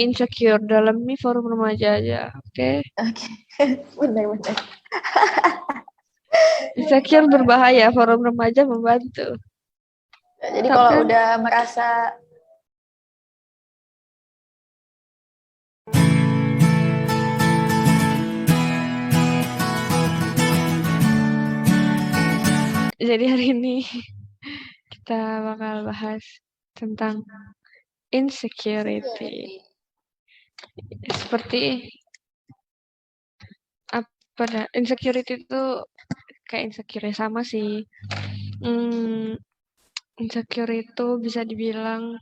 insecure dalami forum remaja aja, oke? Oke, benar-benar. Insecure berbahaya, forum remaja membantu. Jadi Tapi kalau kan udah merasa jadi hari ini kita bakal bahas tentang insecurity. Seperti apa dah? Insecurity itu kayak insecure sama sih. Insecure itu bisa dibilang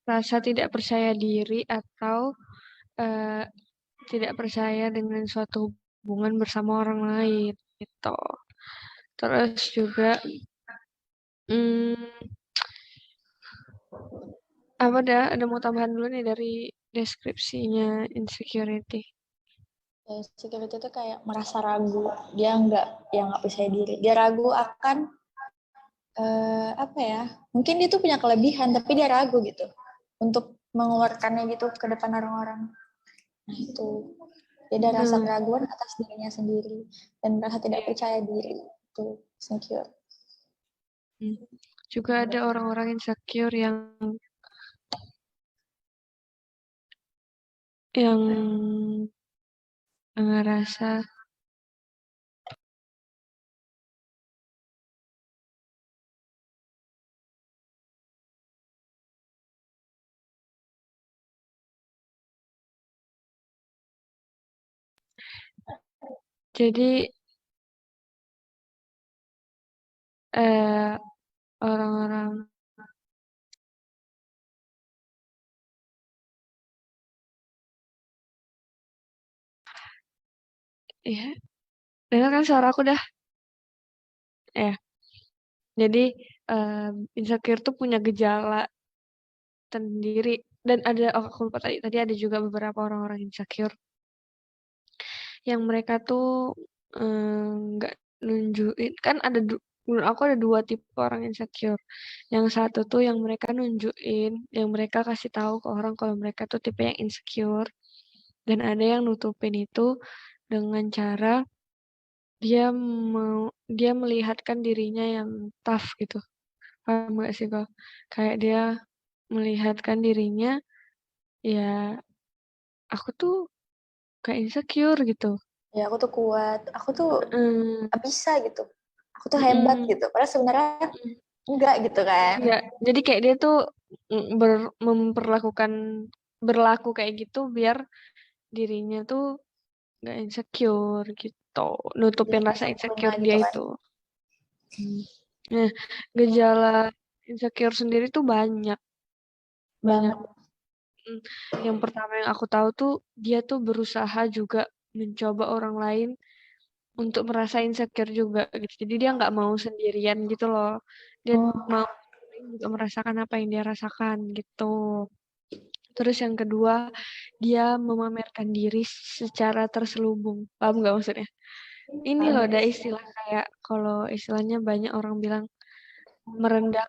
rasa tidak percaya diri atau eh, tidak percaya dengan suatu hubungan bersama orang lain gitu. Terus juga hmm, apa dah? Ada mau tambahan dulu nih dari deskripsinya insecurity. insecurity itu kayak merasa ragu, dia nggak percaya diri, dia ragu akan apa ya, mungkin dia tuh punya kelebihan tapi dia ragu gitu untuk mengeluarkannya gitu ke depan orang-orang. Nah itu dia ada rasa keraguan atas dirinya sendiri dan merasa tidak percaya diri, itu insecure. Juga ada orang-orang insecure yang ngerasa jadi orang-orang ya dengar kan suara aku dah ya. Jadi insecure tuh punya gejala sendiri dan ada aku lupa tadi ada juga beberapa orang-orang insecure yang mereka tuh nggak nunjukin kan menurut aku ada dua tipe orang insecure. Yang satu tuh yang mereka nunjukin, yang mereka kasih tahu ke orang kalau mereka tuh tipe yang insecure dan ada yang nutupin itu dengan cara dia melihatkan dirinya yang tough gitu. Paham gak sih kok? Kayak dia melihatkan dirinya ya aku tuh kayak insecure gitu. Ya aku tuh kuat, aku tuh Mm, bisa gitu, aku tuh hebat mm, gitu, padahal sebenarnya mm. enggak gitu kan. Enggak, jadi kayak dia tuh berlaku kayak gitu biar dirinya tuh nggak insecure gitu, Biar nutupin nggak rasa sempurna insecure dia gitu kan. itu. Nah, gejala insecure sendiri tuh banyak banyak. Banget. Mm, Yang pertama yang aku tahu tuh dia tuh berusaha juga mencoba orang lain untuk merasa insecure juga gitu. Jadi dia nggak mau sendirian gitu loh. Dia Oh, mau orang lain juga merasakan apa yang dia rasakan gitu. Terus yang kedua, dia memamerkan diri secara terselubung. Paham nggak maksudnya? Ini loh ada istilah kayak kalau istilahnya banyak orang bilang merendah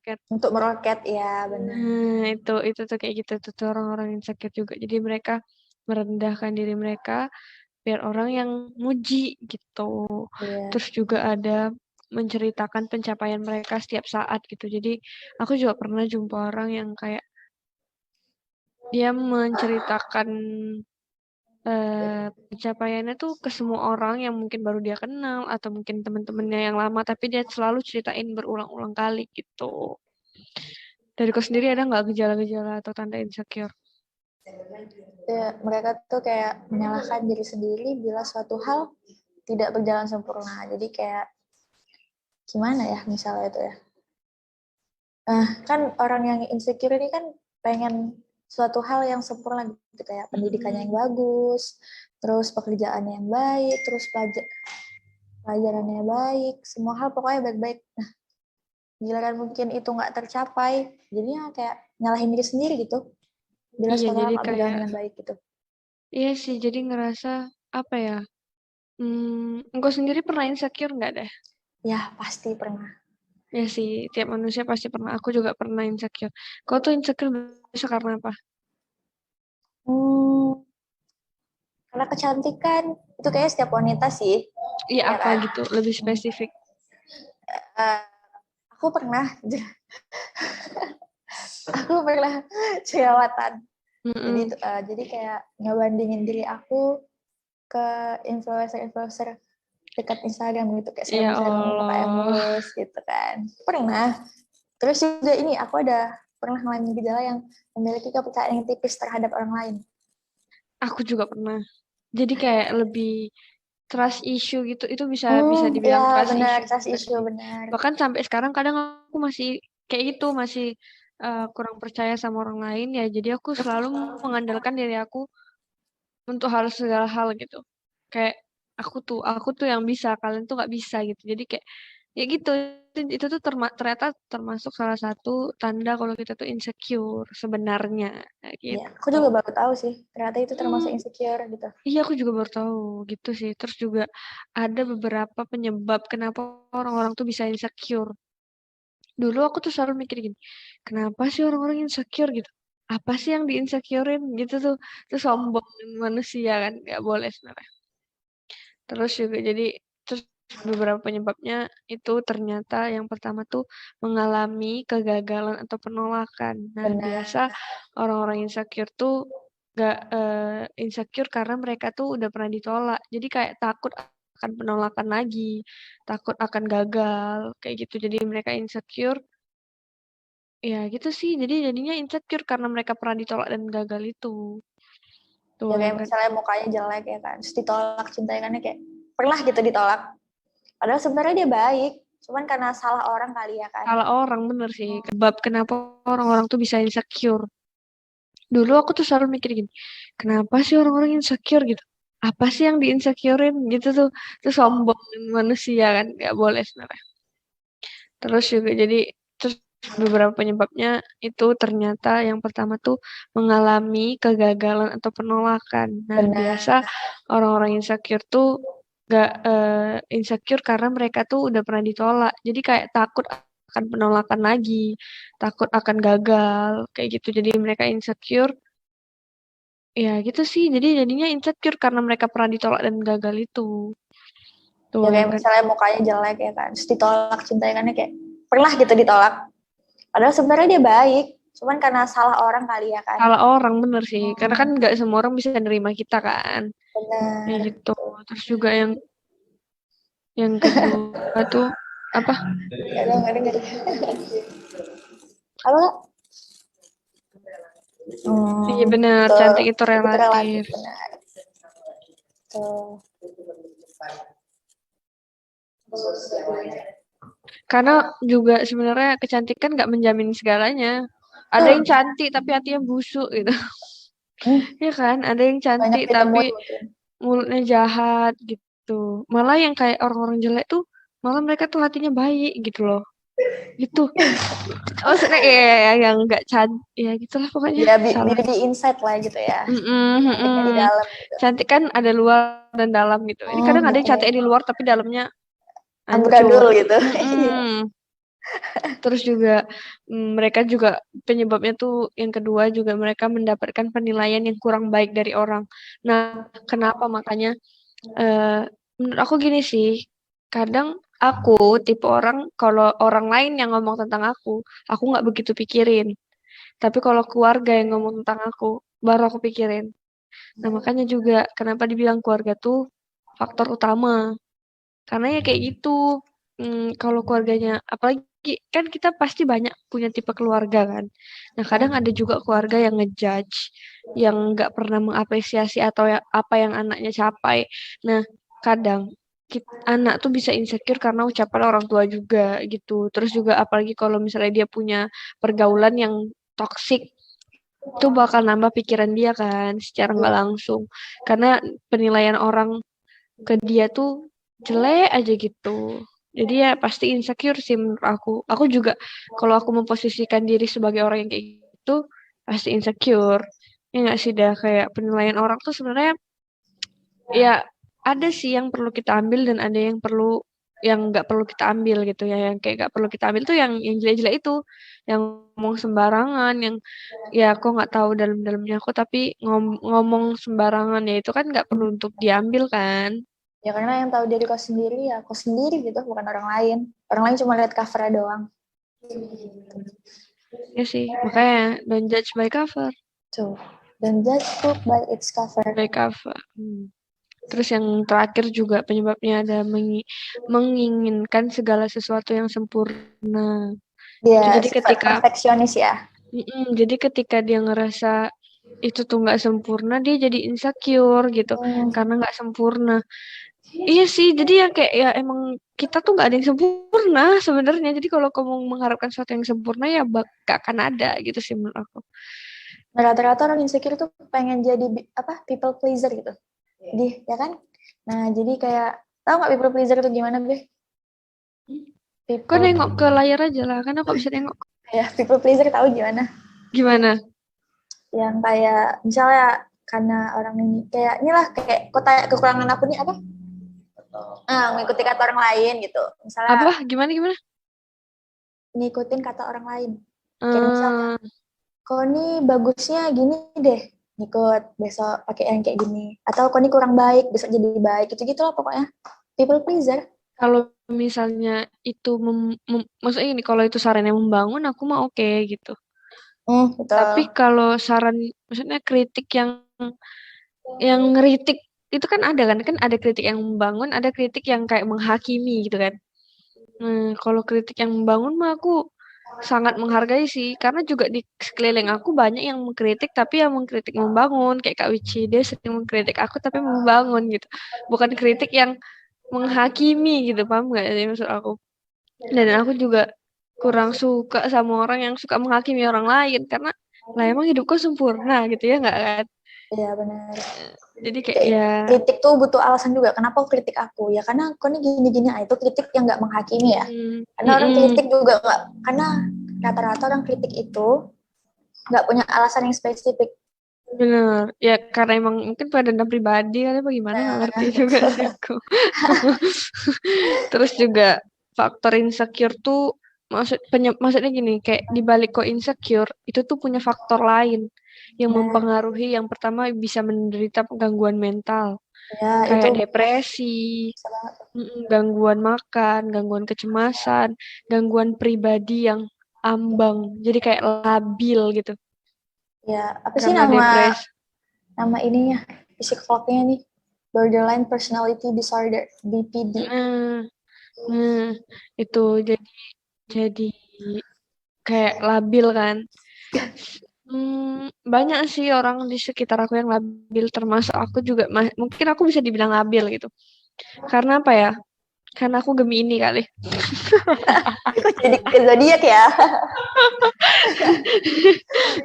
ket. untuk meroket ya benar. Nah, itu tuh kayak gitu tuh orang-orang yang sakit juga. Jadi mereka merendahkan diri mereka biar orang yang muji gitu. Iya. Terus juga ada menceritakan pencapaian mereka setiap saat gitu. Jadi aku juga pernah jumpa orang yang kayak dia menceritakan pencapaiannya tuh ke semua orang yang mungkin baru dia kenal atau mungkin teman-temannya yang lama, tapi dia selalu ceritain berulang-ulang kali gitu. Dari kau sendiri ada nggak gejala-gejala atau tanda insecure? Ya, mereka tuh kayak menyalahkan diri sendiri bila suatu hal tidak berjalan sempurna. Jadi kayak gimana ya misalnya itu ya. Nah, kan orang yang insecure ini kan pengen suatu hal yang sempurna gitu, kayak pendidikannya yang bagus, terus pekerjaannya yang baik, terus pelajarannya baik, semua hal pokoknya baik-baik. Nah, giliran mungkin itu nggak tercapai, jadinya kayak nyalahin diri sendiri gitu, bila Iya, suatu hal jadi nggak berjalan kayak dengan baik gitu. iya sih, jadi ngerasa apa ya? Engkau sendiri pernah insecure nggak deh? Ya, pasti pernah. Ya sih, tiap manusia pasti pernah. Aku juga pernah insecure. Kau tuh insecure bisa karena apa? Karena kecantikan itu kayak setiap wanita sih. Iya, Ya apa kan? gitu, lebih spesifik. Eh, aku pernah aku pernah jerawatan. Mm-mm. Jadi kayak ngebandingin diri aku ke influencer-influencer dekat Instagram gitu, kayak Ya selebgram pakai Allah, mulus gitu kan. Pernah. Terus juga ini aku ada pernah ngalamin gejala yang memiliki kepercayaan yang tipis terhadap orang lain. aku juga pernah. Jadi kayak lebih trust issue gitu, itu bisa bisa Ya dibilang trust benar, issue trust juga issue sih. benar. Bahkan sampai sekarang kadang aku masih kayak gitu, masih kurang percaya sama orang lain ya. Jadi aku selalu mengandalkan diri aku untuk hal segala hal gitu. Kayak aku tuh yang bisa, kalian tuh nggak bisa gitu. Jadi kayak ya gitu. Itu tuh ternyata termasuk salah satu tanda kalau kita tuh insecure sebenarnya kayak Ya, aku gitu. juga baru tahu sih, ternyata itu termasuk Hmm, insecure gitu. iya aku juga baru tahu gitu sih. Terus juga ada beberapa penyebab kenapa orang-orang tuh bisa insecure. Dulu aku tuh selalu mikir gini, kenapa sih orang-orang insecure gitu? Apa sih yang diinsecurein gitu tuh? Terus sombong manusia kan nggak boleh sebenarnya. Terus juga jadi terus beberapa penyebabnya itu ternyata yang pertama tuh mengalami kegagalan atau penolakan. Nah, biasa Benar. orang-orang insecure tuh gak insecure karena mereka tuh udah pernah ditolak. Jadi kayak takut akan penolakan lagi, takut akan gagal, kayak gitu. Jadi mereka insecure. Ya gitu sih. Jadi jadinya insecure karena mereka pernah ditolak dan gagal itu. Tuh Ya yang kayak kan misalnya mukanya jelek ya kan, terus ditolak cintanya kayak pernah gitu ditolak. Padahal sebenarnya dia baik, cuman karena salah orang kali ya kan. salah orang bener sih. Sebab kenapa orang-orang tuh bisa insecure. Dulu aku tuh selalu mikir gini, kenapa sih orang-orang insecure gitu? Apa sih yang di-insecurein gitu tuh? Terus sombong manusia kan, nggak boleh sebenarnya. Terus juga jadi terus beberapa penyebabnya itu ternyata yang pertama tuh mengalami kegagalan atau penolakan. Nah, Benar. biasa orang-orang insecure tuh gak insecure karena mereka tuh udah pernah ditolak. Jadi kayak takut akan penolakan lagi, takut akan gagal, kayak gitu. Jadi mereka insecure. Ya gitu sih. Jadi jadinya insecure karena mereka pernah ditolak dan gagal itu. Tuh Ya yang kayak kan misalnya mukanya jelek ya kan, terus ditolak cintanya kayak pernah gitu ditolak. Padahal sebenarnya dia baik, cuman karena salah orang kali ya kan. salah orang bener sih. Karena kan nggak semua orang bisa nerima kita kan. Kayak Benar. gitu. Terus juga yang kedua tuh apa? Nggak dengar. Apa Kak? Iya bener, Betul. cantik itu Itu relatif relatif. benar. Tuh. Karena juga sebenarnya kecantikan nggak menjamin segalanya. Ada yang cantik tapi hatinya busuk gitu. Ya kan? Ada yang Banyak cantik tapi ditemuin mungkin. mulutnya jahat gitu. Malah yang kayak orang-orang jelek tuh, malah mereka tuh hatinya baik gitu loh. Gitu. Maksudnya ya yang nggak cantik, ya gitulah pokoknya Ya salah. beauty inside lah gitu ya. Mm-mm, Cantiknya di mm-mm. dalam gitu. Cantik kan ada luar dan dalam gitu. Ini Oh kadang ada yang gitu. cantik di luar tapi dalamnya hancur. Amburadul gitu. Iya. Mm-mm. Terus juga mereka juga penyebabnya tuh yang kedua juga mereka mendapatkan penilaian yang kurang baik dari orang. Nah, kenapa makanya eh, menurut aku gini sih, kadang aku tipe orang kalau orang lain yang ngomong tentang aku nggak begitu pikirin. Tapi kalau keluarga yang ngomong tentang aku, baru aku pikirin. Nah, makanya juga kenapa dibilang keluarga tuh faktor utama. Karena ya kayak gitu. Kalau keluarganya, apalagi kan kita pasti banyak punya tipe keluarga kan. Nah, kadang ada juga keluarga yang ngejudge, yang nggak pernah mengapresiasi atau apa yang anaknya capai. Nah, kadang anak tuh bisa insecure karena ucapan orang tua juga gitu. Terus juga apalagi kalau misalnya dia punya pergaulan yang toksik, itu bakal nambah pikiran dia kan secara nggak langsung. Karena penilaian orang ke dia tuh jelek aja gitu. Jadi ya pasti insecure sih menurut aku. Aku juga kalau aku memposisikan diri sebagai orang yang kayak gitu pasti insecure. Ya nggak sih dah kayak penilaian orang tuh sebenarnya ya ada sih yang perlu kita ambil dan ada yang perlu yang nggak perlu kita ambil gitu ya, yang kayak nggak perlu kita ambil tuh yang jelek-jelek itu, yang ngomong sembarangan, yang ya aku nggak tahu dalam-dalamnya aku tapi ngomong sembarangan ya itu kan nggak perlu untuk diambil kan. Ya karena yang tahu diri kau sendiri ya kau sendiri gitu, bukan orang lain. Orang lain cuma lihat covernya doang. Ya sih, makanya don't judge by cover. Tuh. Dan judge book by its cover. By cover. Terus yang terakhir juga penyebabnya ada menginginkan segala sesuatu yang sempurna. Dia Jadi sifat ketika perfeksionis ya. jadi ketika dia ngerasa itu tuh nggak sempurna, dia jadi insecure gitu karena nggak sempurna. Iya sih, jadi yang kayak ya emang kita tuh nggak ada yang sempurna sebenarnya. Jadi kalau kamu mengharapkan sesuatu yang sempurna ya gak akan ada gitu sih menurut aku. Rata-rata orang insecure tuh pengen jadi people pleaser gitu. Jadi ya kan. Nah jadi kayak tahu nggak people pleaser itu gimana Be? Kok nengok ke layar aja lah, kan aku bisa nengok. Ya people pleaser tahu gimana? Gimana? Yang kayak misalnya karena orang ini kayak inilah kayak kota kekurangan aku nih apa? Mengikuti kata orang lain gitu. Misalnya Apa? Gimana? ngikutin kata orang lain. Kayak misalnya kau nih bagusnya gini deh, ngikut besok pakai yang kayak gini. Atau kau nih kurang baik, besok jadi baik. Gitu-gitu lah pokoknya. People pleaser. Kalau misalnya itu maksudnya ini kalau itu saran yang membangun aku mah oke gitu. Tapi Betul. kalau saran maksudnya kritik yang ngeritik itu kan ada kritik yang membangun, ada kritik yang kayak menghakimi gitu kan. Kalau kritik yang membangun mah aku sangat menghargai sih, karena juga di sekeliling aku banyak yang mengkritik tapi yang mengkritik membangun, kayak Kak Wici dia sering mengkritik aku tapi membangun gitu. Bukan kritik yang menghakimi gitu, paham nggak sih maksud aku? Dan aku juga kurang suka sama orang yang suka menghakimi orang lain karena lah emang hidupku sempurna gitu ya nggak kan? Iya benar. Jadi kayak Kayak ya kritik tuh butuh alasan juga. Kenapa kau kritik aku? Ya karena kau nih gini-gini. Itu kritik yang nggak menghakimi ya. Karena orang kritik juga nggak. Karena rata-rata orang kritik itu nggak punya alasan yang spesifik. bener ya karena emang mungkin pada dendam pribadi kan apa gimana nggak ngerti juga sih aku. Terus juga faktor insecure tuh maksudnya gini kayak di balik kok insecure itu tuh punya faktor lain yang mempengaruhi. Yang pertama bisa menderita gangguan mental Ya itu kayak depresi, gangguan makan, gangguan kecemasan, gangguan pribadi yang ambang, jadi kayak labil gitu ya apa sih karena nama depresi. ininya psikolognya nih, borderline personality disorder BPD. Nah, nah, itu jadi kayak labil kan. Banyak sih orang di sekitar aku yang labil, termasuk aku juga. Mungkin aku bisa dibilang labil gitu. Karena apa ya? Karena aku Gemini kali. Kok jadi ke zodiak ya?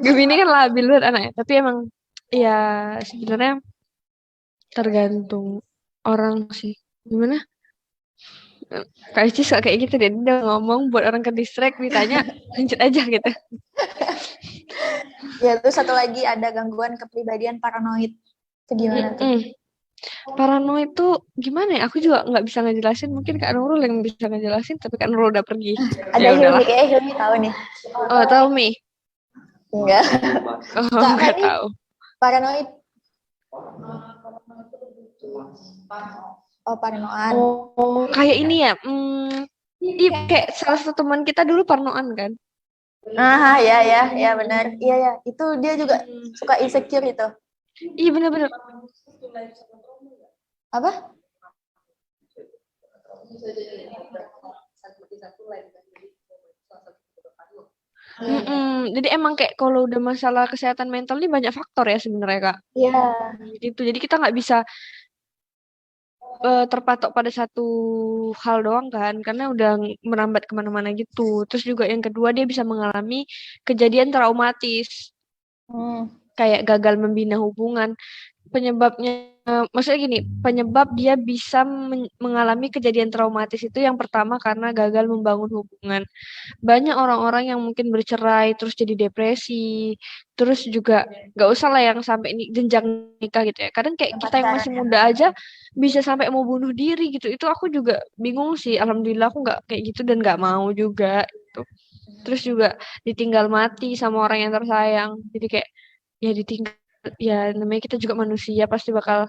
Gemini kan labil banget anaknya. Tapi emang ya sebenarnya tergantung orang sih. Gimana? Kak Ici suka kayak gitu deh. Dia ngomong buat orang ke distract, ditanya lanjut aja gitu. Ya terus satu lagi ada gangguan kepribadian paranoid. Itu gimana tuh? Paranoid itu gimana ya? Aku juga nggak bisa ngejelasin. Mungkin Kak Nurul yang bisa ngejelasin, tapi Kak Nurul udah pergi. Ada Ya Hilmi, udahlah. kayaknya Hilmi tahu nih. Oh, tahu Mi? Enggak. Oh, Kak nggak ini tahu. paranoid. Oh, paranoan. Oh, kayak ini ya. Iya, kayak salah satu teman kita dulu parnoan kan? Ya benar. Iya ya, itu dia juga suka insecure itu. Iya benar-benar. Apa? Jadi emang kayak kalau udah masalah kesehatan mental ini banyak faktor ya sebenarnya Kak. Iya. Itu jadi kita nggak bisa terpatok pada satu hal doang kan, karena udah merambat kemana-mana gitu. Terus juga yang kedua dia bisa mengalami kejadian traumatis Hmm. kayak gagal membina hubungan. penyebabnya maksudnya gini, penyebab dia bisa mengalami kejadian traumatis itu yang pertama karena gagal membangun hubungan. Banyak orang-orang yang mungkin bercerai terus jadi depresi, terus juga nggak usah lah yang sampai jenjang nikah gitu ya. Kadang kayak Yang kita yang pacaran masih ya. muda aja bisa sampai mau bunuh diri gitu. Itu aku juga bingung sih. Alhamdulillah aku nggak kayak gitu dan nggak mau juga gitu. Terus juga ditinggal mati sama orang yang tersayang. Jadi kayak ya ditinggal, ya namanya kita juga manusia pasti bakal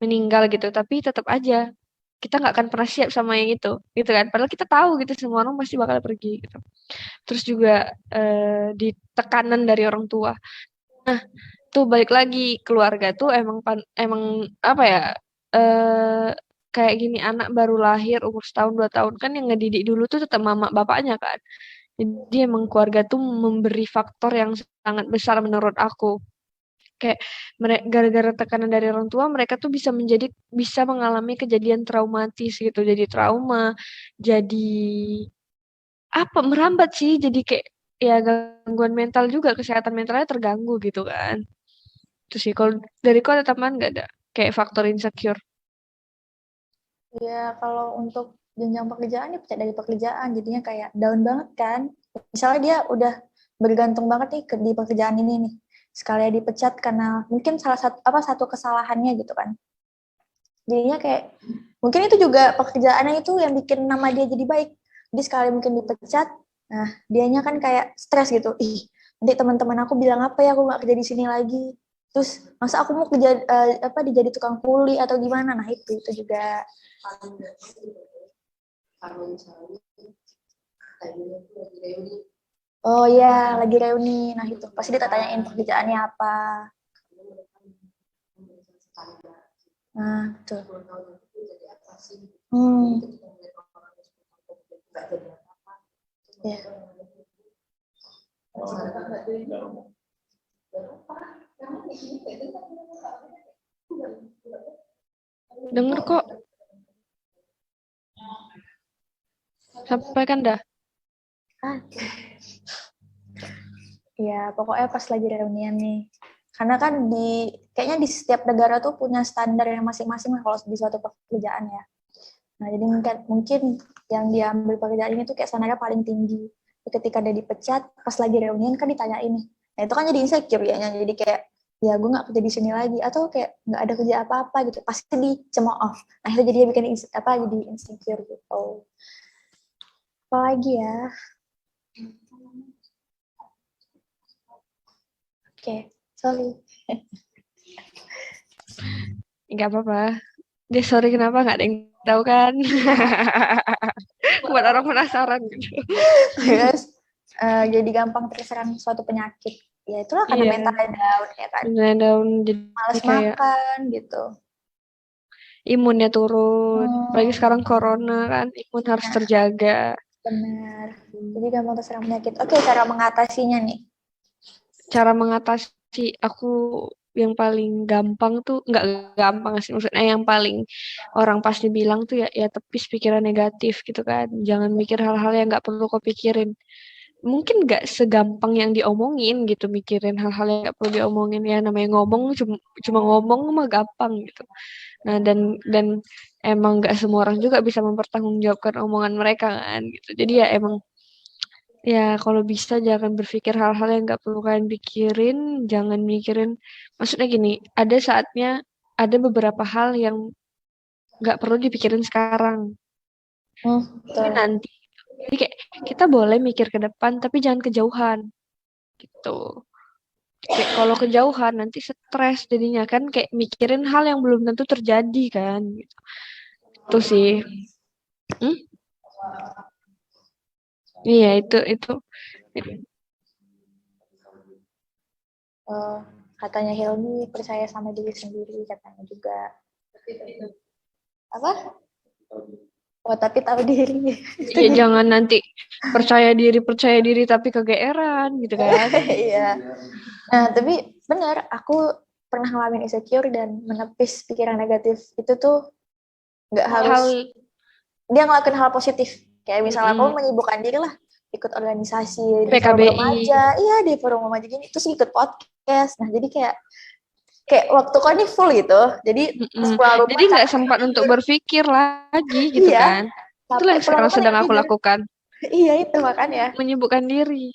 meninggal gitu. Tapi tetap aja kita nggak akan pernah siap sama yang itu gitu kan. Padahal kita tahu gitu semua orang pasti bakal pergi gitu. Terus juga di tekanan dari orang tua. Nah, tuh balik lagi keluarga tuh emang apa ya, eh kayak gini, anak baru lahir umur setahun 2 tahun kan yang ngedidik dulu tuh tetap mama bapaknya kan. Jadi emang keluarga tuh memberi faktor yang sangat besar menurut aku. Kayak gara-gara tekanan dari orang tua mereka tuh bisa mengalami kejadian traumatis gitu. Jadi trauma, jadi apa merambat sih, jadi kayak ya gangguan mental juga, kesehatan mentalnya terganggu gitu kan. Itu sih kalau dari kau ada tambahan nggak, ada kayak faktor insecure? Ya, kalau untuk jenjang pekerjaan ya pecat dari pekerjaan, jadinya kayak down banget kan. Misalnya dia udah bergantung banget nih di pekerjaan ini nih. Sekali dipecat karena mungkin satu kesalahannya gitu kan. Jadinya kayak mungkin itu juga pekerjaannya itu yang bikin nama dia jadi baik. Jadi sekali mungkin dipecat, nah dianya kan kayak stres gitu. Ih, nanti teman-teman aku bilang apa ya, aku nggak kerja di sini lagi. Terus masa aku mau kerja dijadi tukang kuli atau gimana? Nah itu juga. Oh iya, lagi reuni. Nah itu pasti dia tanyain pekerjaannya apa. Nah, betul. Hmm. Ya. Denger kok, sampaikan dah. Ah, ya pokoknya pas lagi reunian nih. Karena kan kayaknya di setiap negara tuh punya standar yang masing-masing kalau di suatu pekerjaan ya. Nah, jadi mungkin yang diambil pekerjaan ini tuh kayak standarnya paling tinggi. Ketika dia dipecat, pas lagi reunian kan ditanyain nih. Nah, itu kan jadi insecure ya. Jadi kayak, ya gue nggak kerja di sini lagi. Atau kayak nggak ada kerja apa-apa gitu. Pasti dicemooh. Nah, itu jadi dia bikin jadi insecure gitu. Apalagi ya? Oke, sorry. Nggak apa-apa. Dia sorry kenapa nggak ada yang tahu kan? Buat orang penasaran gitu. Terus jadi gampang terserang suatu penyakit. Ya itulah karena Iya, mentalnya down ya kan. benar daun jadi Males kayak makan gitu. imunnya turun. Apalagi Hmm, sekarang corona kan, imun harus nah, terjaga. benar. Jadi gampang terserang penyakit. Oke, cara mengatasinya nih. Cara mengatasi aku yang paling gampang tuh nggak gampang sih, maksudnya yang paling orang pasti bilang tuh ya tepis pikiran negatif gitu kan, jangan mikir hal-hal yang nggak perlu kau pikirin. Mungkin nggak segampang yang diomongin gitu, mikirin hal-hal yang nggak perlu diomongin, ya namanya ngomong cuma ngomong mah gampang gitu. Nah, dan emang nggak semua orang juga bisa mempertanggungjawabkan omongan mereka kan gitu, jadi ya emang ya, kalau bisa jangan berpikir hal-hal yang nggak perlu kalian pikirin, jangan mikirin. Maksudnya gini, ada saatnya ada beberapa hal yang nggak perlu dipikirin sekarang, tapi Betul. nanti. Jadi kayak kita boleh mikir ke depan, tapi jangan kejauhan gitu. Kayak kalau kejauhan nanti stres jadinya kan, kayak mikirin hal yang belum tentu terjadi kan. Gitu. Itu sih. Hmm? Iya itu. Uh, katanya Helmi percaya sama diri sendiri katanya juga. Apa? Oh, tapi tahu diri. Itu Iya gimana? jangan nanti percaya diri tapi kegeeran gitu kan. Iya. Nah, tapi benar, aku pernah ngalamin insecure dan menepis pikiran negatif itu tuh nggak harus Hal dia ngelakuin hal positif. Kayak misalnya kamu mm-mm, menyibukkan diri lah, ikut organisasi di forum PKBI. remaja, iya di forum remaja gini, terus ikut podcast. Nah, jadi kayak kayak waktu kau ini full gitu. Jadi pas pulang rumah Jadi nggak capek sempat untuk tidur. berpikir lagi gitu Iya, kan. Itulah capek yang pulang sekarang rumah sedang ya aku tidur. lakukan, Iya itu makanya. menyibukkan diri.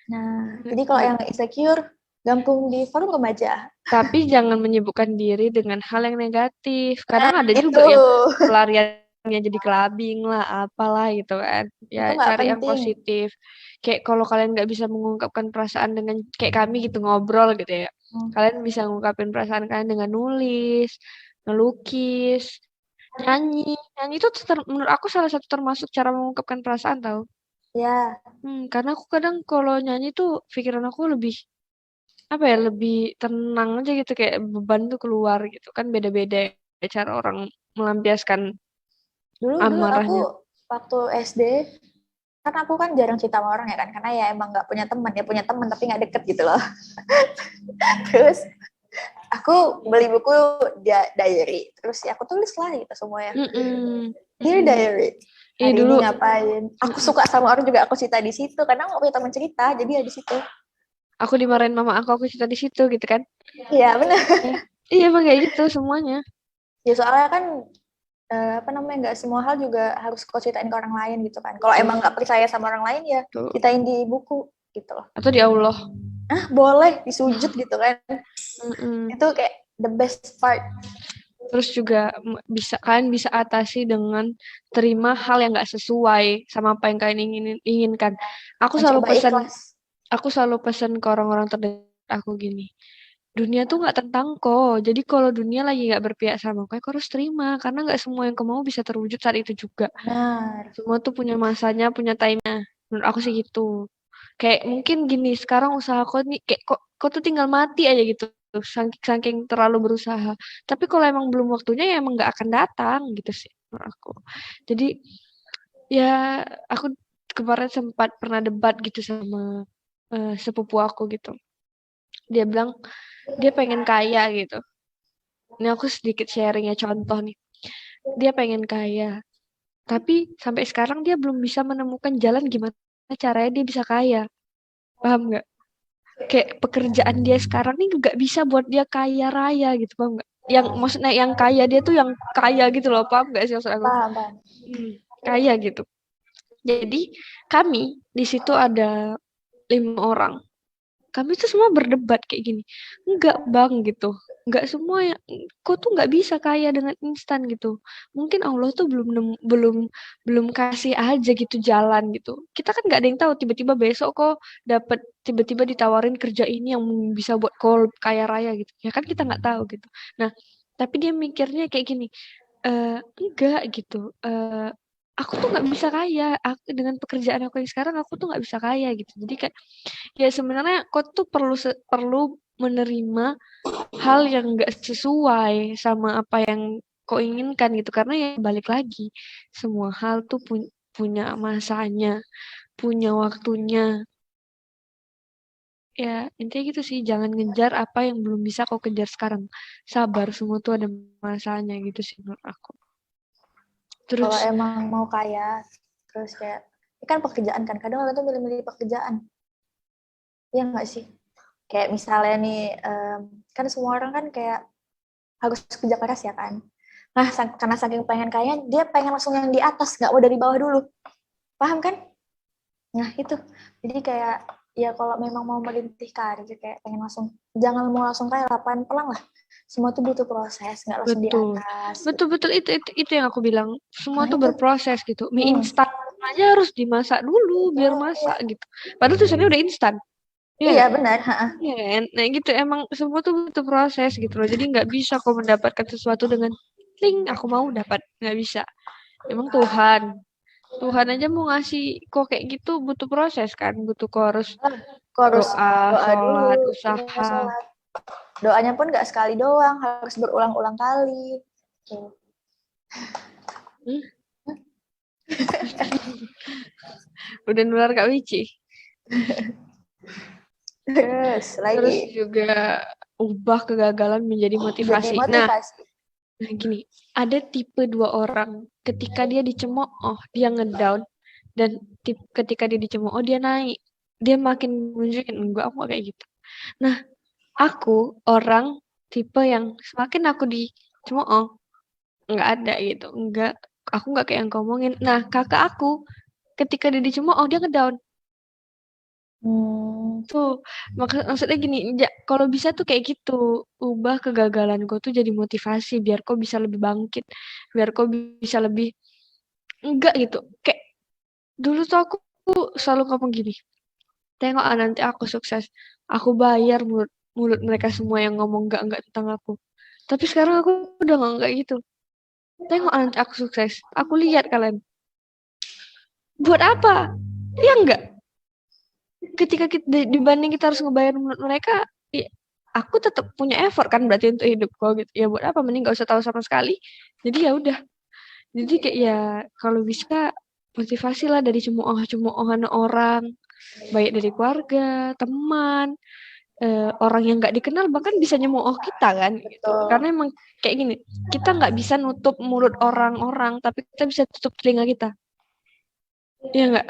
Nah, jadi kalau yang insecure, gampang di forum remaja. Tapi jangan menyibukkan diri dengan hal yang negatif. Nah, Kadang ada itu. juga yang pelariannya jadi clubbing lah, apalah gitu kan. Itu Ya nggak cari yang penting. positif. Kayak kalau kalian nggak bisa mengungkapkan perasaan dengan kayak kami gitu ngobrol gitu ya. Hmm. Kalian bisa mengungkapin perasaan kalian dengan nulis, ngelukis, nyanyi. Nyanyi itu menurut aku salah satu termasuk cara mengungkapkan perasaan tau. Ya, Karena aku kadang kalau nyanyi tuh pikiran aku lebih apa ya lebih tenang aja gitu kayak beban tuh keluar gitu kan beda-beda ya cara orang melampiaskan dulu aku amarahnya. waktu SD, kan aku kan jarang cerita sama orang ya kan, karena ya emang nggak punya teman, ya punya teman tapi nggak deket gitu loh. Terus aku beli buku diary, terus ya aku tulis lah gitu semuanya. Mm-mm. Dear diary, Iya hari ini dulu ngapain? Aku suka sama orang juga aku cerita di situ, karena nggak punya teman cerita, jadi ya di situ. aku dimarahin mama aku cerita di situ gitu kan. Iya benar. Eh, iya emang kayak gitu semuanya. Ya soalnya kan apa namanya, nggak semua hal juga harus kau ceritain ke orang lain gitu kan. Kalau emang nggak percaya sama orang lain ya Tuh. ceritain di buku gitu loh. Atau di Allah. Ah boleh disujud gitu kan. Mm-mm. Itu kayak the best part. Terus juga bisa kalian bisa atasi dengan terima hal yang nggak sesuai sama apa yang kalian inginkan. Aku selalu Mencoba pesan ikhlas. aku selalu pesan ke orang-orang terdekat aku gini. Dunia tuh nggak tentang kok. Jadi kalau dunia lagi nggak berpihak sama kau harus terima. Karena nggak semua yang kau mau bisa terwujud saat itu juga. Benar. Semua tuh punya masanya, punya time-nya. Menurut aku sih gitu. Kayak mungkin gini, sekarang usaha kau nih, kayak kau tuh tinggal mati aja gitu. Saking terlalu berusaha. Tapi kalau emang belum waktunya ya emang nggak akan datang gitu sih menurut aku. Jadi ya aku kemarin sempat pernah debat gitu sama sepupu aku gitu. Dia bilang dia pengen kaya gitu. Ini aku sedikit sharing ya contoh nih. Dia pengen kaya, tapi sampai sekarang dia belum bisa menemukan jalan gimana caranya dia bisa kaya. Paham nggak? Kayak pekerjaan dia sekarang nih nggak bisa buat dia kaya raya gitu, paham nggak? Yang maksudnya yang kaya dia tuh yang kaya gitu loh, paham nggak sih maksud aku? Paham, paham. Kaya gitu. Jadi kami di situ ada 5 orang. Kami tuh semua berdebat kayak gini. Enggak bang gitu. Enggak semua yang kok tuh nggak bisa kaya dengan instan gitu. Mungkin Allah tuh belum kasih aja gitu jalan gitu. Kita kan nggak ada yang tahu tiba-tiba besok kok dapat tiba-tiba ditawarin kerja ini yang bisa buat kau kaya raya gitu. Ya kan kita nggak tahu gitu. Nah, tapi dia mikirnya kayak gini. Enggak gitu. Aku tuh nggak bisa kaya. Aku dengan pekerjaan aku yang sekarang aku tuh nggak bisa kaya gitu. Jadi kayak ya sebenarnya kau tuh perlu menerima hal yang nggak sesuai sama apa yang kau inginkan gitu karena ya balik lagi semua hal tuh punya masanya, punya waktunya. Ya intinya gitu sih jangan ngejar apa yang belum bisa kau kejar sekarang. Sabar semua tuh ada masanya gitu sih menurut aku. Kalau Terus emang mau kaya, terus kayak ini kan pekerjaan kan, kadang orang tuh milih-milih pekerjaan. Iya nggak sih? Kayak misalnya nih, kan semua orang kan kayak harus kerja keras ya kan. Nah, karena saking pengen kaya, dia pengen langsung yang di atas, nggak mau dari bawah dulu. Paham kan? Nah, itu. Jadi kayak, ya kalau memang mau merintis karir, kayak pengen langsung, jangan mau langsung kaya, pelan-pelan lah. Semua tuh butuh proses, nggak langsung di betul. atas. Gitu. Betul-betul itu yang aku bilang. Semua Nah, tuh itu. berproses gitu. Mie instan aja harus dimasak dulu biar masak gitu. Padahal tulisannya udah instan. Iya Iya, nggak? benar. Iya kan? Nah gitu emang semua tuh butuh proses gitu loh. Jadi nggak bisa kok mendapatkan sesuatu dengan link aku mau dapat. Nggak bisa. Emang Tuhan aja mau ngasih kok kayak gitu butuh proses kan. Butuh kok harus Kok harus doa, doa dulu, sholat, iya usaha. sholat. Doanya pun nggak sekali doang, harus berulang-ulang kali. Tuh. Hmm? Udah nular Kak Wici. Terus Terus lagi juga ubah kegagalan menjadi jadi motivasi. Nah, motivasi. gini, ada tipe 2 orang. Ketika dia dicemooh, dia ngedown. Dan ketika dia dicemooh, dia naik. Dia makin nunjukin, enggak, aku gak kayak gitu. Nah, aku orang tipe yang semakin aku dicemooh, nggak ada gitu, aku nggak kayak yang ngomongin. Nah, kakak aku ketika dia dicemooh, dia ngedown. Tuh, maksudnya gini, kalau bisa tuh kayak gitu, ubah kegagalanku tuh jadi motivasi biar kau bisa lebih bangkit, biar kau bisa lebih enggak gitu. Kayak dulu tuh aku selalu ngomong gini, tengok nanti aku sukses, aku bayar mulut, mulut mereka semua yang ngomong enggak tentang aku. Tapi sekarang aku udah nggak gitu. Tengok nanti aku sukses, aku lihat kalian. Buat apa? Ya enggak. Ketika dibanding kita harus ngebayar menurut mereka, ya, aku tetap punya effort kan berarti untuk hidupku gitu. Ya buat apa? Mending gak usah tahu sama sekali. Jadi ya udah. Jadi kayak ya kalau bisa motivasi lah dari cemoohan orang, baik dari keluarga, teman, orang yang nggak dikenal bahkan bisa nyemooh kita kan gitu. Betul. Karena emang kayak gini, kita nggak bisa nutup mulut orang-orang, tapi kita bisa tutup telinga kita. Iya nggak?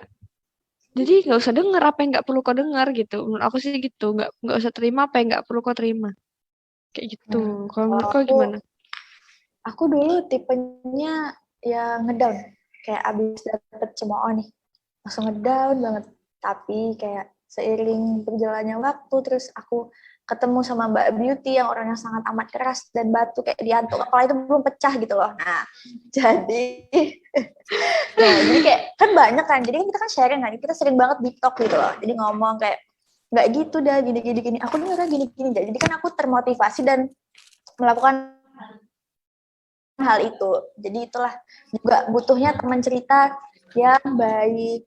Jadi nggak usah dengar apa yang nggak perlu kau dengar gitu. Menurut aku sih gitu. Nggak usah terima apa yang nggak perlu kau terima. Kayak gitu. Kalau Kalau menurut kau gimana? aku dulu tipenya yang ngedown, kayak abis dapet cemooh nih, langsung ngedown banget. Tapi kayak seiring berjalannya waktu, terus aku ketemu sama Mbak Beauty yang orangnya sangat amat keras dan batu kayak diantuk kepala itu belum pecah gitu loh. Nah, jadi jadi kayak kan banyak kan, jadi kan kita kan sharing kan, kita sering banget di talk gitu loh. Jadi ngomong kayak nggak gitu dah gini gini gini. Aku dengar gini gini. Jadi kan aku termotivasi dan melakukan hal itu. Jadi itulah juga butuhnya teman cerita yang baik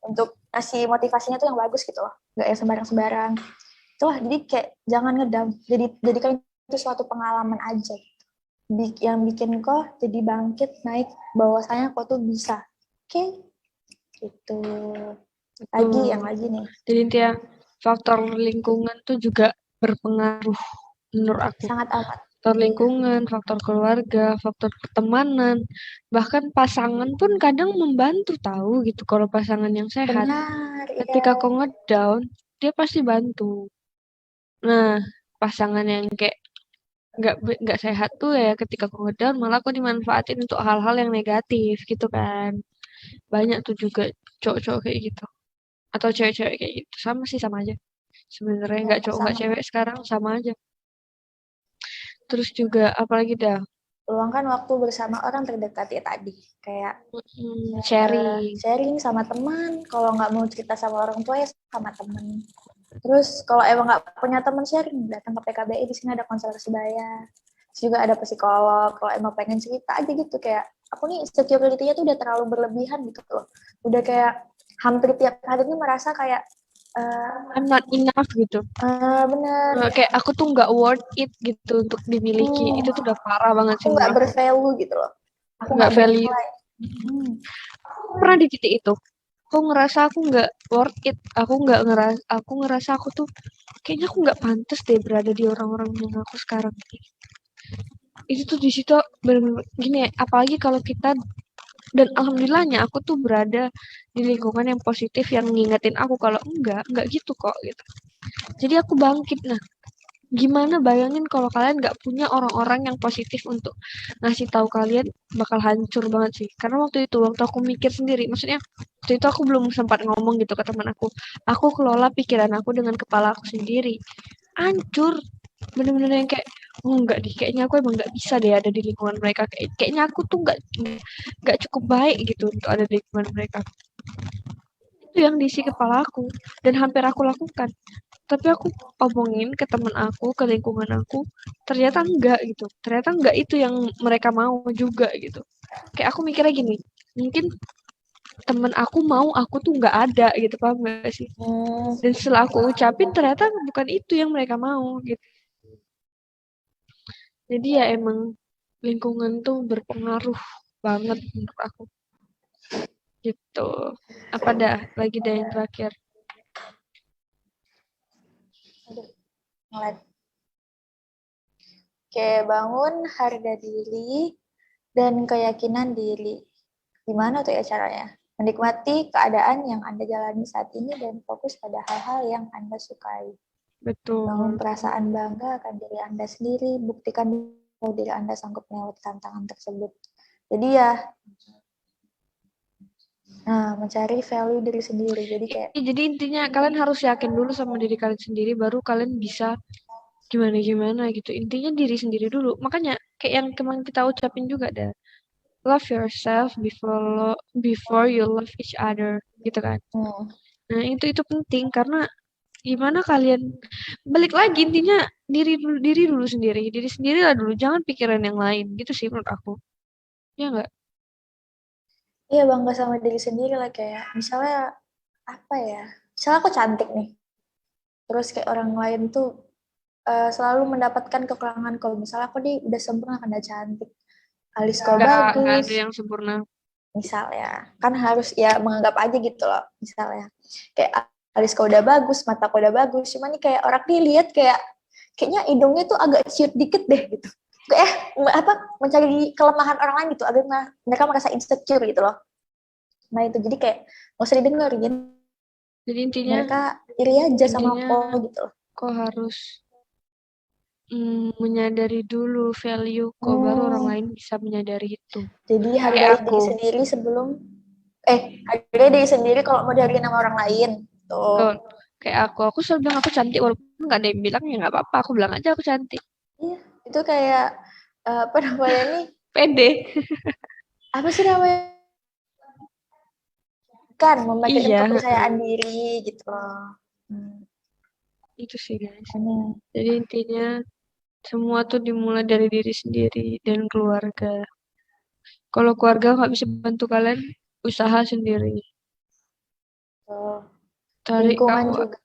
untuk ngasih motivasinya tuh yang bagus gitu loh, nggak yang sembarang-sembarang. Itulah, jadi kayak jangan ngedam. Jadi jadikan itu suatu pengalaman aja. Yang bikin kok jadi bangkit naik bahwasanya kok tuh bisa. Oke, gitu. Lagi yang lagi nih. Jadi intinya faktor lingkungan tuh juga berpengaruh menurut aku. Sangat amat. Faktor lingkungan, faktor keluarga, faktor pertemanan, bahkan pasangan pun kadang membantu tahu gitu kalau pasangan yang sehat. Benar, iya. Ketika kau ngedown, dia pasti bantu. Nah, pasangan yang kayak nggak sehat tuh ya ketika kau ngedown malah kau dimanfaatin untuk hal-hal yang negatif gitu kan. Banyak tuh juga cowok-cowok kayak gitu. Atau cewek-cewek kayak gitu. Sama sih sama aja. Sebenarnya Ya, nggak cowok nggak sama. cewek sekarang sama aja. Terus juga apalagi dah Luangkan waktu bersama orang terdekat ya tadi. Kayak sharing. sharing sama teman. Kalau nggak mau cerita sama orang tua ya sama teman. Terus kalau emang nggak punya teman sharing, datang ke PKBI, di sini ada konselor sebaya. Terus juga ada psikolog. Kalau emang pengen cerita aja gitu kayak aku nih insecurity-nya tuh udah terlalu berlebihan gitu loh. Udah kayak hampir tiap hari ini merasa kayak I'm not enough gitu. bener Kayak aku tuh nggak worth it gitu untuk dimiliki. Itu tuh udah parah banget aku sih nggak menurut aku. bervalue gitu loh. Aku Nggak nggak value. bernilai. Hmm. Aku pernah di titik itu. Aku ngerasa aku nggak worth it. Aku ngerasa aku tuh kayaknya aku nggak pantas deh berada di orang-orang yang aku sekarang. Itu tuh di situ bener-bener gini ya, apalagi kalau kita dan alhamdulillahnya aku tuh berada di lingkungan yang positif yang ngingetin aku kalau enggak gitu kok gitu. Jadi aku bangkit. Nah, gimana bayangin kalau kalian nggak punya orang-orang yang positif untuk ngasih tahu kalian bakal hancur banget sih. Karena waktu aku mikir sendiri, maksudnya waktu itu aku belum sempat ngomong gitu ke teman aku. Aku kelola pikiran aku dengan kepala aku sendiri. Hancur. Bener-bener yang kayak, oh enggak deh, kayaknya aku emang nggak bisa deh ada di lingkungan mereka. Kayaknya aku tuh nggak cukup baik gitu untuk ada di lingkungan mereka. Itu yang diisi kepala aku dan hampir aku lakukan. Tapi aku omongin ke temen aku, ke lingkungan aku, ternyata enggak gitu. Ternyata enggak itu yang mereka mau juga gitu. Kayak aku mikirnya gini, mungkin temen aku mau aku tuh nggak ada gitu, paham gak sih? Dan setelah aku ucapin ternyata bukan itu yang mereka mau gitu. Jadi ya emang lingkungan tuh berpengaruh banget menurut aku gitu. Apa dah lagi dah yang terakhir? Aduh, ngelag. Kayak bangun harga diri dan keyakinan diri. Gimana tuh ya caranya? Menikmati keadaan yang Anda jalani saat ini dan fokus pada hal-hal yang Anda sukai. Bangun betul. perasaan bangga akan diri Anda sendiri, buktikan bahwa diri Anda sanggup melewati tantangan tersebut. Jadi ya, mencari value diri sendiri. Jadi kayak, Jadi intinya kalian harus yakin dulu sama diri kalian sendiri, baru kalian bisa gimana-gimana gitu. Intinya diri sendiri dulu. Makanya kayak yang kemarin kita ucapin juga dah. Love yourself before you love each other gitu kan. Nah, itu penting karena gimana kalian balik lagi intinya diri dulu sendiri. Diri sendiri lah dulu, jangan pikiran yang lain gitu sih menurut aku. Ya enggak? iya bangga sama diri sendiri lah kayak, misalnya apa ya? Misalnya aku cantik nih, terus kayak orang lain tuh selalu mendapatkan kekurangan kalau misalnya aku nih udah sempurna kan udah cantik, alis kau Enggak bagus, ada yang sempurna. misalnya kan harus ya menganggap aja gitu loh, misalnya kayak alis kau udah bagus, mata kau udah bagus, cuman nih kayak orang nih lihat kayak kayaknya hidungnya tuh agak ciut dikit deh gitu, kayak mencari kelemahan orang lain gitu, agar mereka merasa insecure gitu loh. Nah itu jadi kayak nggak usah didengerin, Jadi intinya mereka iri aja sama intinya aku gitu loh. kok harus menyadari dulu value kok baru orang Hmm, lain bisa menyadari itu. jadi Kayak hargai diri aku. sendiri sebelum hargai diri sendiri kalau mau dihargai sama orang lain tuh. Betul. Kayak aku selalu bilang aku cantik walaupun nggak ada yang bilang ya nggak apa-apa. Aku bilang aja aku cantik. Iya, itu kayak apa namanya nih? Pede. Apa sih namanya? Kan membangkitkan Iya, heeh. kepercayaan diri gitu loh. Itu sih guys. Makanya, Jadi intinya semua tuh dimulai dari diri sendiri dan keluarga. Kalau keluarga nggak bisa bantu kalian, usaha sendiri. tuh, Cari lingkungan kawan, juga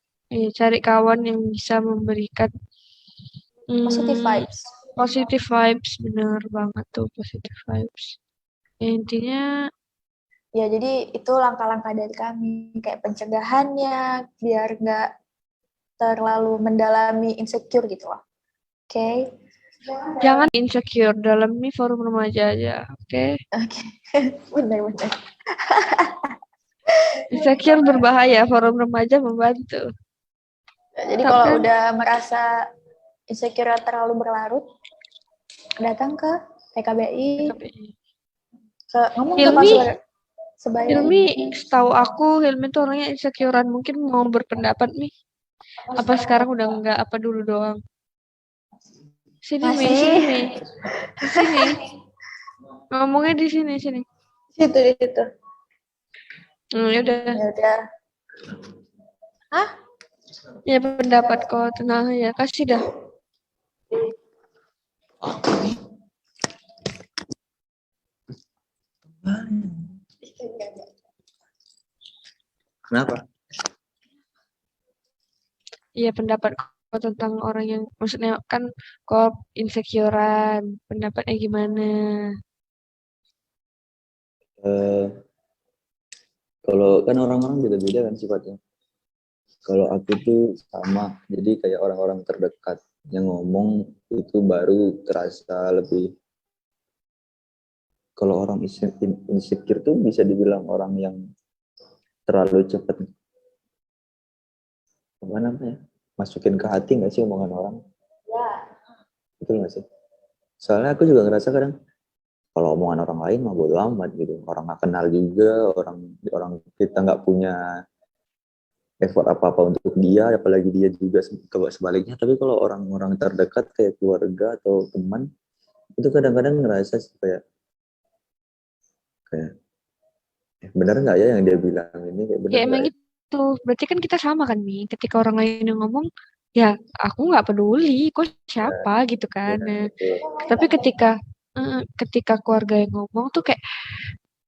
cari kawan yang bisa memberikan positive hmm, vibes. positive vibes, bener banget tuh positive vibes. Ya, intinya Ya, jadi itu langkah-langkah dari kami, kayak pencegahannya, biar nggak terlalu mendalami insecure gitu loh. Oke, okay? jangan insecure dalam ini forum remaja aja, oke? Oke, benar-benar. Insecure berbahaya, forum remaja membantu. Jadi Tapi kalau kan udah merasa insecure terlalu berlarut, datang ke PKBI, PKPI. ngomong ke Hilmi, konselor sebaya Hilmi, ini. setahu aku Hilmi tuh orangnya insecurean. Mungkin mau berpendapat nih. Apa sekarang udah enggak? Apa dulu doang? Sini Mi, sini Masih Mi, sini. Ngomongnya di sini, sini. situ di situ. Ya udah. Ya udah. Hah? Ya pendapat kok tenang ya. Kasih dah. Kenapa? Iya pendapat kok tentang orang yang maksudnya kan kok insecurean. Pendapatnya gimana? Eh, Kalau kan orang-orang beda-beda kan sifatnya. Kalau aku tuh sama, jadi kayak orang-orang terdekat yang ngomong itu baru terasa lebih. Kalau orang insecure tuh bisa dibilang orang yang terlalu cepat apa namanya masukin ke hati nggak sih omongan orang, betul nggak sih? Soalnya aku juga ngerasa kadang kalau omongan orang lain mah bodo amat gitu, orang nggak kenal juga, orang orang kita nggak punya effort apa-apa untuk dia, apalagi dia juga sebaliknya. Tapi kalau orang-orang terdekat kayak keluarga atau teman, itu kadang-kadang ngerasa sih kayak benar nggak ya yang dia bilang ini, kayak Ya benar nggak emang ya? gitu. Berarti kan kita sama kan Mi. Ketika orang lain yang ngomong, ya aku nggak peduli. Kok siapa gitu kan. Ya, Nah, betul. tapi ketika keluarga yang ngomong tuh kayak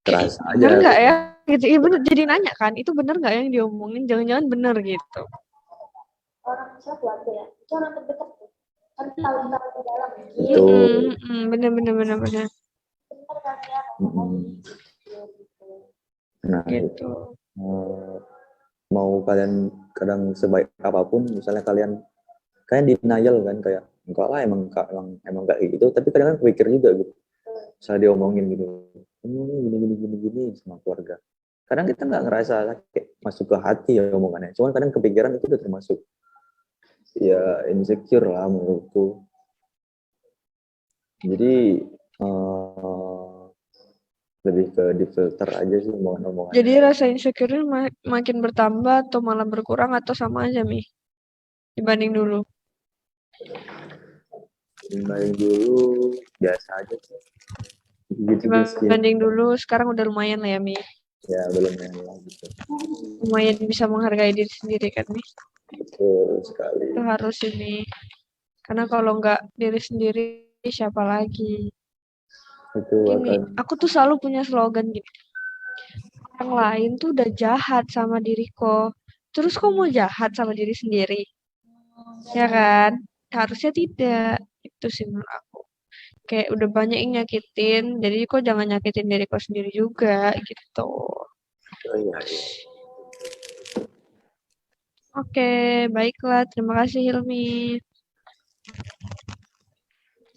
Terasa aja bener nggak gitu. ya gitu iya bener jadi nanya kan itu bener nggak yang diomongin jangan-jangan bener gitu Orang siapa keluarga ya? Itu orang terdekat tuh. Kan tahu-tahu di dalam. Betul. bener bener bener bener Bener kan ya? Mm-mm. Nah, gitu eh, mau kalian kadang sebaik apapun, misalnya kalian denial kan, kayak enggak lah, emang enggak gitu, tapi kadang kan pikir juga gitu, misalnya diomongin gitu, gini gini gini gini sama keluarga, kadang kita nggak ngerasa kayak masuk ke hati ya omongannya, cuman kadang kepikiran itu udah termasuk ya insecure lah menurutku. Jadi lebih ke di-filter aja sih omongan-omongan. Jadi rasa insecure makin bertambah atau malah berkurang atau sama aja, Mi? Dibanding dulu. Dibanding dulu biasa aja sih. Gitu sih. Dibanding dulu sekarang udah lumayan lah ya, Mi. Ya belum yang lah gitu. Lumayan bisa menghargai diri sendiri kan, Mi. Betul sekali. Itu harus ini. Karena kalau nggak diri sendiri, siapa lagi? Itu Gini, akan aku tuh selalu punya slogan gini. Orang lain tuh udah jahat sama diriku. Terus kok mau jahat sama diri sendiri? Ya kan? Harusnya tidak. Itu sih menurut aku. Kayak udah banyak yang nyakitin, jadi kok jangan nyakitin diriku sendiri juga gitu. oh, iya. Oke, baiklah. Terima kasih Hilmi.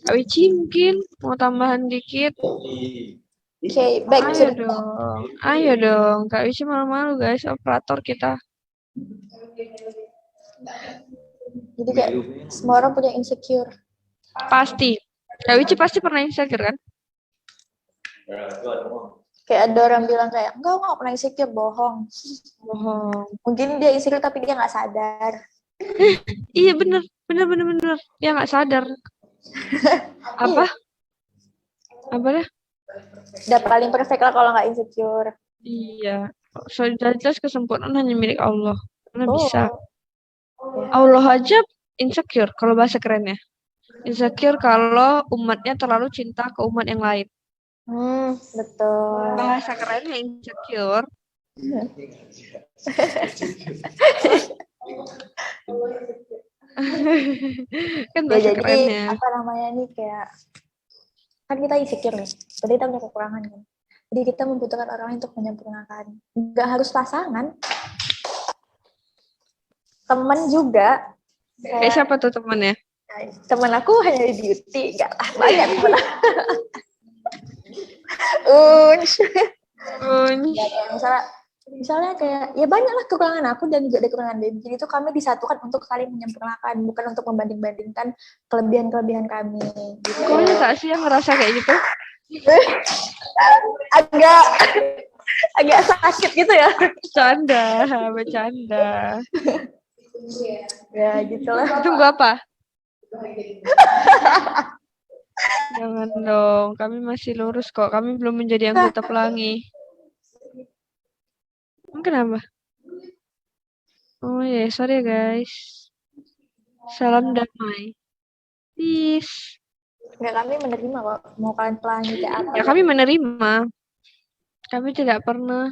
Kak Wici mungkin mau tambahan dikit. Oke, back to Ayo the dong. Ayo dong. Kak Wici malu-malu guys, operator kita. Jadi kayak semua orang punya insecure. Pasti. Kak Wici pasti pernah insecure kan? Kayak ada orang bilang kayak, enggak pernah insecure, bohong. Bohong. Mungkin dia insecure tapi dia nggak sadar. Iya bener. Bener. Dia nggak sadar. Apa? Apa dah? Udah paling perfect lah kalau nggak insecure. Iya. So, jelas kesempurnaan hanya milik Allah. Karena bisa. Oh. Allah aja insecure kalau bahasa kerennya. Insecure kalau umatnya terlalu cinta ke umat yang lain. Betul. Bahasa kerennya insecure. Kan Ya bahasa jadi kerennya. apa namanya nih kayak kan kita insecure nih. Jadi kita punya kekurangan kan. Jadi kita membutuhkan orang lain untuk menyempurnakan. Nggak harus pasangan. Temen juga. Kayak siapa tuh temannya? Temen aku hanya di beauty, enggak lah banyak temen. misalnya kayak ya banyaklah kekurangan aku dan juga ada kekurangan dia. Jadi itu kami disatukan untuk saling menyempurnakan, bukan untuk membanding-bandingkan kelebihan-kelebihan kami. Gitu. Kok ini tak sih yang ngerasa kayak gitu? agak sakit gitu ya. Bercanda. Ya gitulah. Tunggu apa? Jangan dong, kami masih lurus kok. Kami belum menjadi anggota pelangi. Kenapa? Oh ya, sorry guys. Salam damai. Peace. Enggak, kami menerima kok. Mau kalian pelangi kayak apa? Ya kami menerima. Kami tidak pernah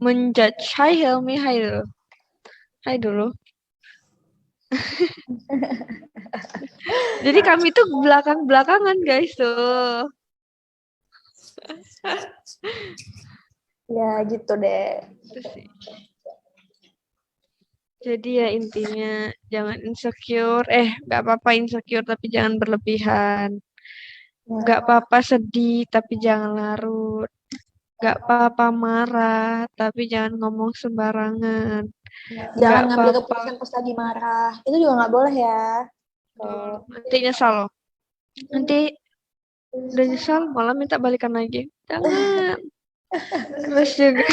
menjudge. Hai Helmi, hai dulu. Hai dulu. Jadi kami tuh belakang-belakangan guys tuh. Ya gitu deh. Itu sih. Jadi ya intinya jangan insecure. Gak apa-apa insecure tapi jangan berlebihan. Gak apa-apa sedih tapi jangan larut. Gak apa-apa marah tapi jangan ngomong sembarangan. Jangan Gak ngambil apa-apa. keputusan pas lagi marah. Itu juga nggak boleh ya. Nanti nyesal loh. Nanti udah nyesal malah minta balikan lagi. Jangan. Terus juga.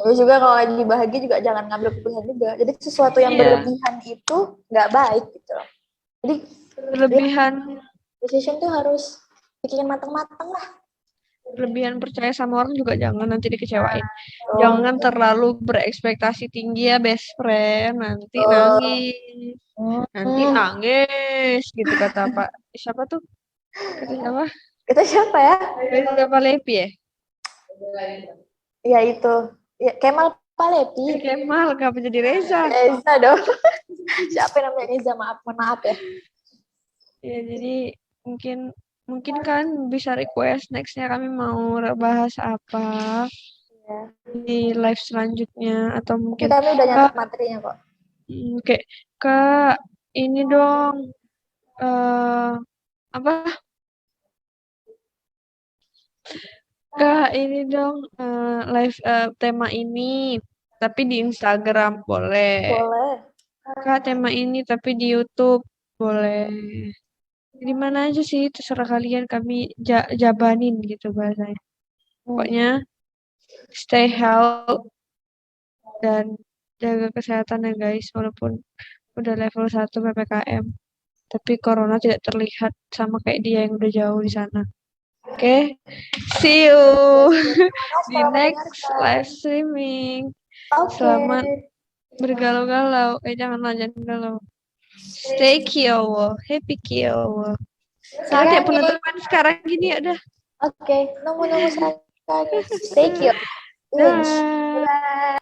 Terus juga kalau lagi bahagia juga jangan ngambil keputusan juga. Jadi sesuatu yang berlebihan itu nggak baik gitu loh. Jadi berlebihan decision tuh harus pikirin matang-matang lah. Berlebihan percaya sama orang juga jangan, nanti dikecewain. Jangan terlalu berekspektasi tinggi ya best friend, nanti nangis. Nanti nangis gitu kata Pak. Siapa tuh? Kata siapa ya? Reza Palevi ya? Ya itu. Ya, Kemal Palevi. Kemal, kenapa jadi Reza? Reza dong. Siapa yang namanya Reza? Maaf ya. Ya jadi mungkin kan bisa request nextnya kami mau bahas apa di live selanjutnya atau mungkin kami udah nyatet materinya kok. Kayak Kak ini dong apa? Kak ini dong live tema ini tapi di Instagram boleh. Boleh. Kak, tema ini tapi di YouTube boleh. Di mana aja sih, terserah kalian, kami jabanin gitu bahasanya. Pokoknya stay healthy dan jaga kesehatan ya guys, walaupun udah level 1 PPKM. Tapi corona tidak terlihat sama kayak dia yang udah jauh di sana. Oke, see you di next live streaming. Oke. Selamat bergalau-galau. Jangan galau. Stay kiowo, happy kiowo. Kalau kayak penutupan sekarang gini ya udah. Oke, nunggu sekarang. Stay cute. Dah.